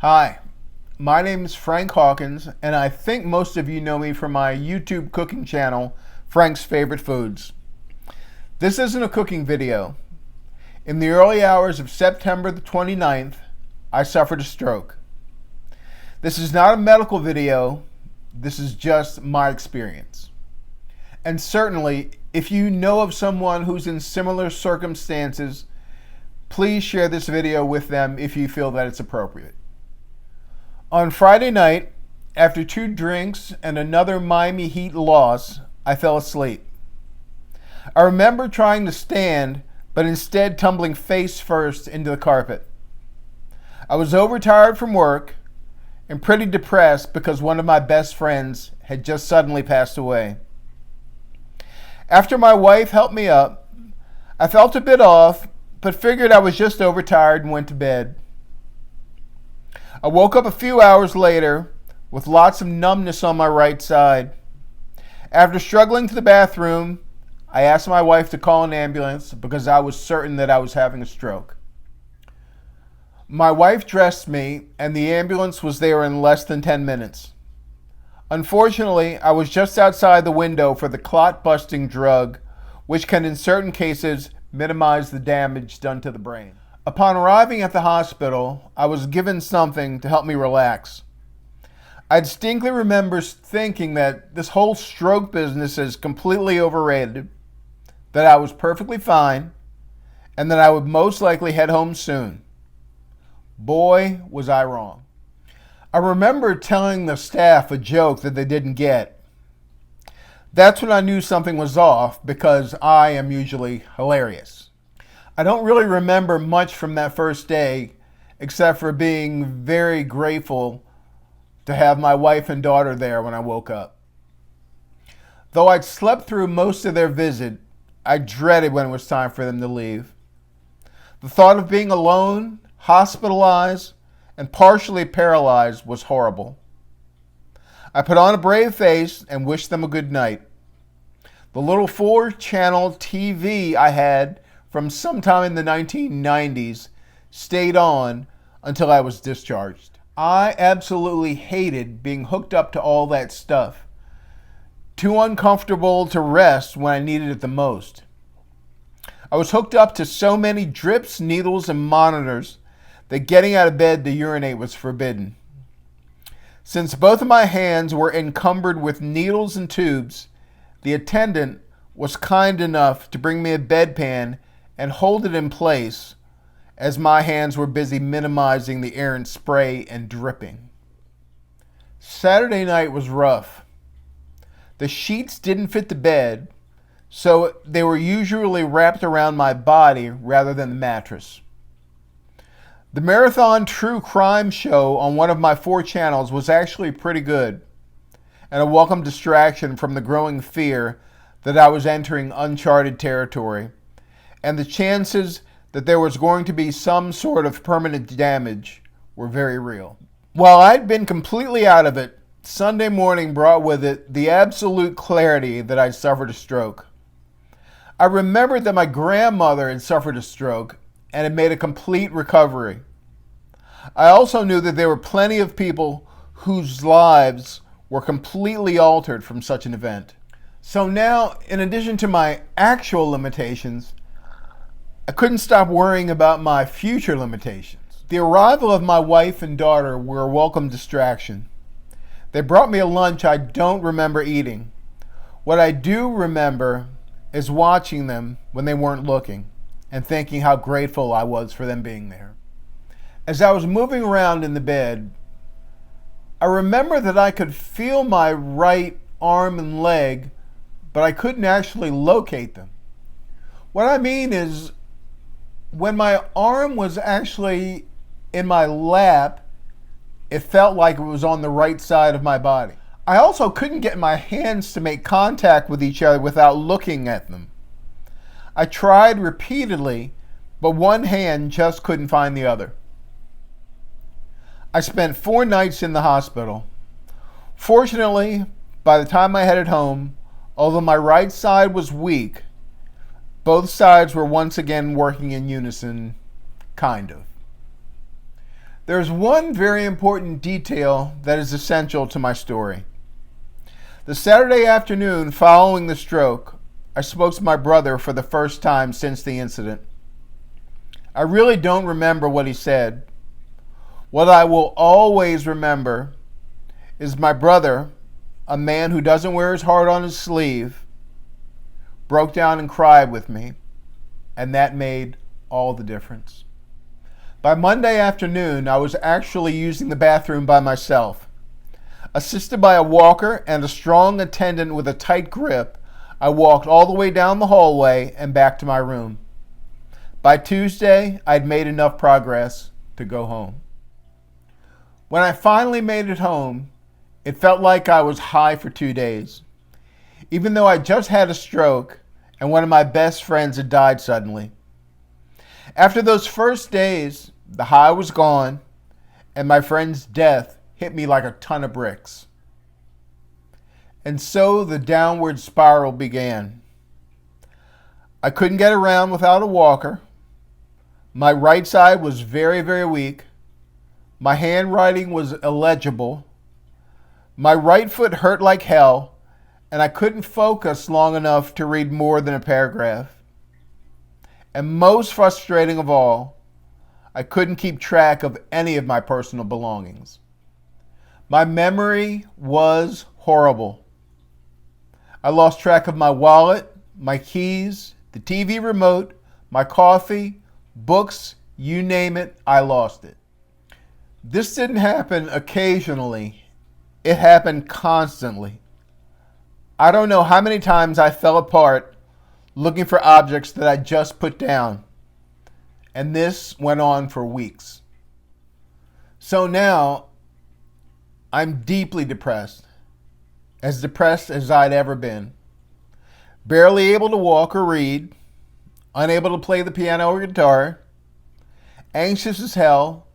Hi, my name is Frank Hawkins, and I think most of you know me from my YouTube cooking channel, Frank's Favorite Foods. This isn't a cooking video. In the early hours of September the 29th, I suffered a stroke. This is not a medical video, this is just my experience. And certainly, if you know of someone who's in similar circumstances, please share this video with them if you feel that it's appropriate. On Friday night, after 2 drinks and another Miami Heat loss, I fell asleep. I remember trying to stand, but instead tumbling face first into the carpet. I was overtired from work and pretty depressed because one of my best friends had just suddenly passed away. After my wife helped me up, I felt a bit off, but figured I was just overtired and went to bed. I woke up a few hours later with lots of numbness on my right side. After struggling to the bathroom, I asked my wife to call an ambulance because I was certain that I was having a stroke. My wife dressed me and the ambulance was there in less than 10 minutes. Unfortunately, I was just outside the window for the clot-busting drug, which can in certain cases minimize the damage done to the brain. Upon arriving at the hospital, I was given something to help me relax. I distinctly remember thinking that this whole stroke business is completely overrated, that I was perfectly fine, and that I would most likely head home soon. Boy, was I wrong. I remember telling the staff a joke that they didn't get. That's when I knew something was off because I am usually hilarious. I don't really remember much from that first day, except for being very grateful to have my wife and daughter there when I woke up. Though I'd slept through most of their visit, I dreaded when it was time for them to leave. The thought of being alone, hospitalized, and partially paralyzed was horrible. I put on a brave face and wished them a good night. The little 4-channel TV I had from sometime in the 1990s stayed on until I was discharged. I absolutely hated being hooked up to all that stuff. Too uncomfortable to rest when I needed it the most. I was hooked up to so many drips, needles, and monitors that getting out of bed to urinate was forbidden. Since both of my hands were encumbered with needles and tubes, the attendant was kind enough to bring me a bedpan and hold it in place as my hands were busy minimizing the errant spray and dripping. Saturday night was rough. The sheets didn't fit the bed, so they were usually wrapped around my body rather than the mattress. The Marathon True Crime show on one of my 4 channels was actually pretty good, and a welcome distraction from the growing fear that I was entering uncharted territory, and the chances that there was going to be some sort of permanent damage were very real. While I'd been completely out of it, Sunday morning brought with it the absolute clarity that I'd suffered a stroke. I remembered that my grandmother had suffered a stroke and had made a complete recovery. I also knew that there were plenty of people whose lives were completely altered from such an event. So now, in addition to my actual limitations, I couldn't stop worrying about my future limitations. The arrival of my wife and daughter were a welcome distraction. They brought me a lunch I don't remember eating. What I do remember is watching them when they weren't looking and thinking how grateful I was for them being there. As I was moving around in the bed, I remember that I could feel my right arm and leg, but I couldn't actually locate them. What I mean is, when my arm was actually in my lap, it felt like it was on the right side of my body. I also couldn't get my hands to make contact with each other without looking at them. I tried repeatedly, but one hand just couldn't find the other. I spent 4 nights in the hospital. Fortunately, by the time I headed home, although my right side was weak, both sides were once again working in unison, kind of. There's one very important detail that is essential to my story. The Saturday afternoon following the stroke, I spoke to my brother for the first time since the incident. I really don't remember what he said. What I will always remember is my brother, a man who doesn't wear his heart on his sleeve, broke down and cried with me, and that made all the difference. By Monday afternoon, I was actually using the bathroom by myself. Assisted by a walker and a strong attendant with a tight grip, I walked all the way down the hallway and back to my room. By Tuesday, I'd made enough progress to go home. When I finally made it home, it felt like I was high for 2 days. Even though I just had a stroke and one of my best friends had died suddenly. After those first days, the high was gone and my friend's death hit me like a ton of bricks. And so the downward spiral began. I couldn't get around without a walker. My right side was very, very weak. My handwriting was illegible. My right foot hurt like hell, and I couldn't focus long enough to read more than a paragraph. And most frustrating of all, I couldn't keep track of any of my personal belongings. My memory was horrible. I lost track of my wallet, my keys, the TV remote, my coffee, books, you name it, I lost it. This didn't happen occasionally. It happened constantly. I don't know how many times I fell apart looking for objects that I just put down. And this went on for weeks. So now, I'm deeply depressed as I'd ever been. Barely able to walk or read, unable to play the piano or guitar, anxious as hell,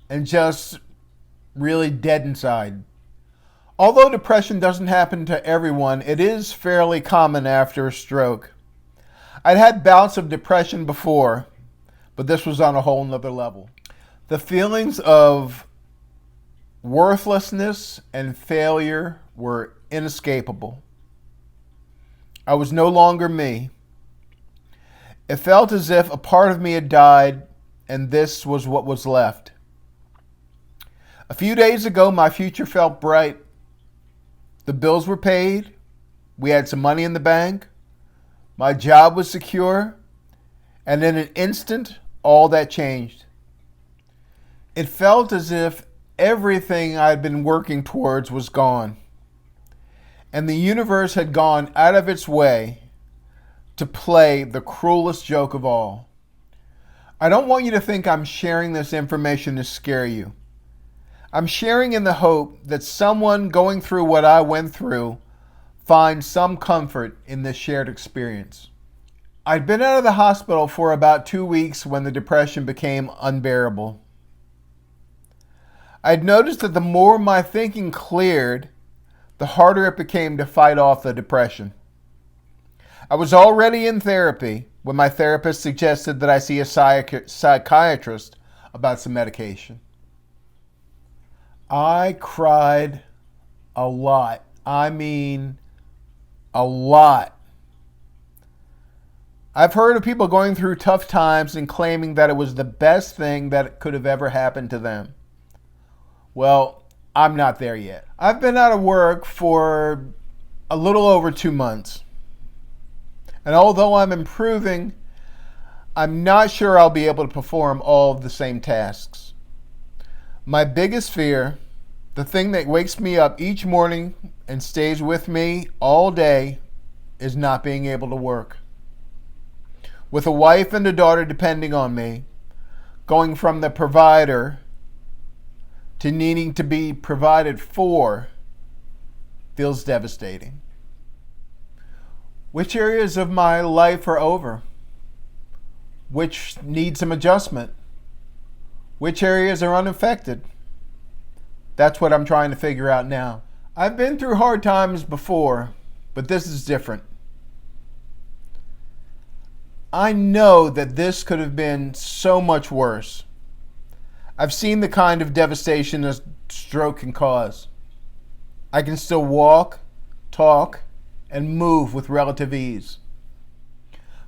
and just really dead inside. Although depression doesn't happen to everyone, it is fairly common after a stroke. I'd had bouts of depression before, but this was on a whole nother level. The feelings of worthlessness and failure were inescapable. I was no longer me. It felt as if a part of me had died, and this was what was left. A few days ago, my future felt bright. The bills were paid. We had some money in the bank. My job was secure. And in an instant, all that changed. It felt as if everything I'd been working towards was gone. And the universe had gone out of its way to play the cruelest joke of all. I don't want you to think I'm sharing this information to scare you. I'm sharing in the hope that someone going through what I went through finds some comfort in this shared experience. I'd been out of the hospital for about 2 weeks when the depression became unbearable. I'd noticed that the more my thinking cleared, the harder it became to fight off the depression. I was already in therapy when my therapist suggested that I see a psychiatrist about some medication. I cried a lot. I mean, a lot. I've heard of people going through tough times and claiming that it was the best thing that could have ever happened to them. Well, I'm not there yet. I've been out of work for a little over 2 months. And although I'm improving, I'm not sure I'll be able to perform all of the same tasks. My biggest fear, the thing that wakes me up each morning and stays with me all day, is not being able to work. With a wife and a daughter depending on me, going from the provider to needing to be provided for feels devastating. Which areas of my life are over? Which need some adjustment? Which areas are unaffected? That's what I'm trying to figure out now. I've been through hard times before, but this is different. I know that this could have been so much worse. I've seen the kind of devastation a stroke can cause. I can still walk, talk, and move with relative ease.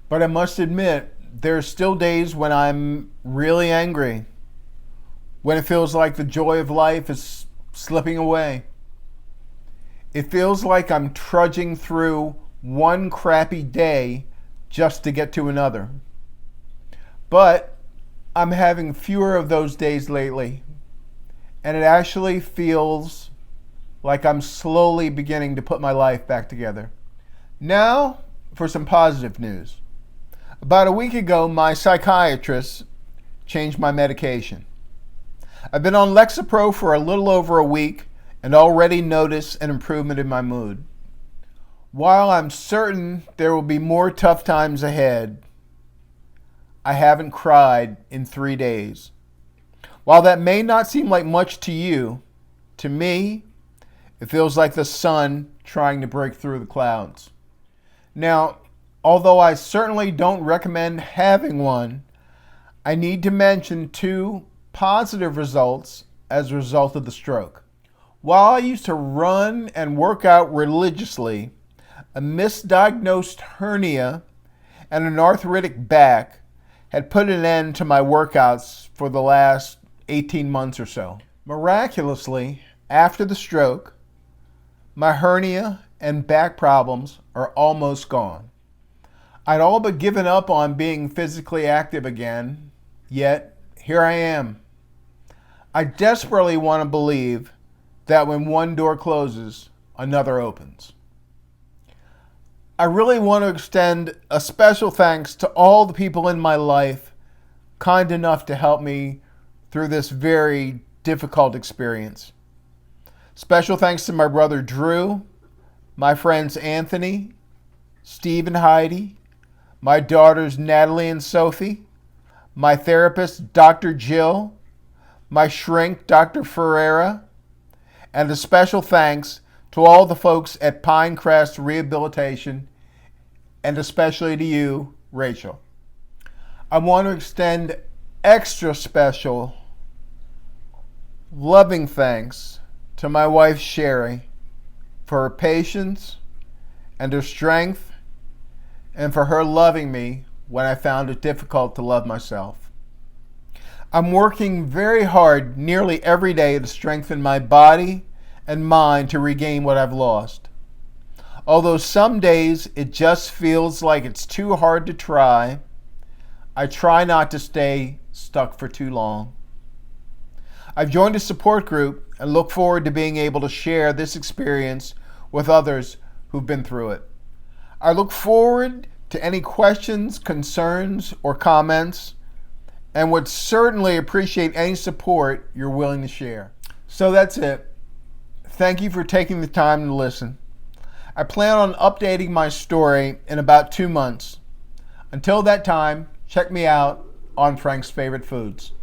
But I must admit, there are still days when I'm really angry, when it feels like the joy of life is slipping away. It feels like I'm trudging through one crappy day just to get to another. But I'm having fewer of those days lately, and it actually feels like I'm slowly beginning to put my life back together. Now for some positive news. About a week ago, my psychiatrist changed my medication. I've been on Lexapro for a little over a week and already notice an improvement in my mood. While I'm certain there will be more tough times ahead, I haven't cried in 3 days. While that may not seem like much to you, to me, it feels like the sun trying to break through the clouds. Now, although I certainly don't recommend having one, I need to mention 2 positive results as a result of the stroke. While I used to run and work out religiously, a misdiagnosed hernia and an arthritic back had put an end to my workouts for the last 18 months or so. Miraculously, after the stroke, my hernia and back problems are almost gone. I'd all but given up on being physically active again, yet here I am. I desperately want to believe that when one door closes, another opens. I really want to extend a special thanks to all the people in my life kind enough to help me through this very difficult experience. Special thanks to my brother Drew, my friends Anthony, Steve and Heidi, my daughters Natalie and Sophie, my therapist Dr. Jill, my shrink Dr. Ferreira, and a special thanks to all the folks at Pinecrest Rehabilitation, and especially to you, Rachel. I want to extend extra special, loving thanks to my wife, Sherry, for her patience and her strength, and for her loving me when I found it difficult to love myself. I'm working very hard nearly every day to strengthen my body and mind to regain what I've lost. Although some days it just feels like it's too hard to try, I try not to stay stuck for too long. I've joined a support group and look forward to being able to share this experience with others who've been through it. I look forward to any questions, concerns, or comments, and would certainly appreciate any support you're willing to share. So that's it. Thank you for taking the time to listen. I plan on updating my story in about 2 months. Until that time, check me out on Frank's Favorite Foods.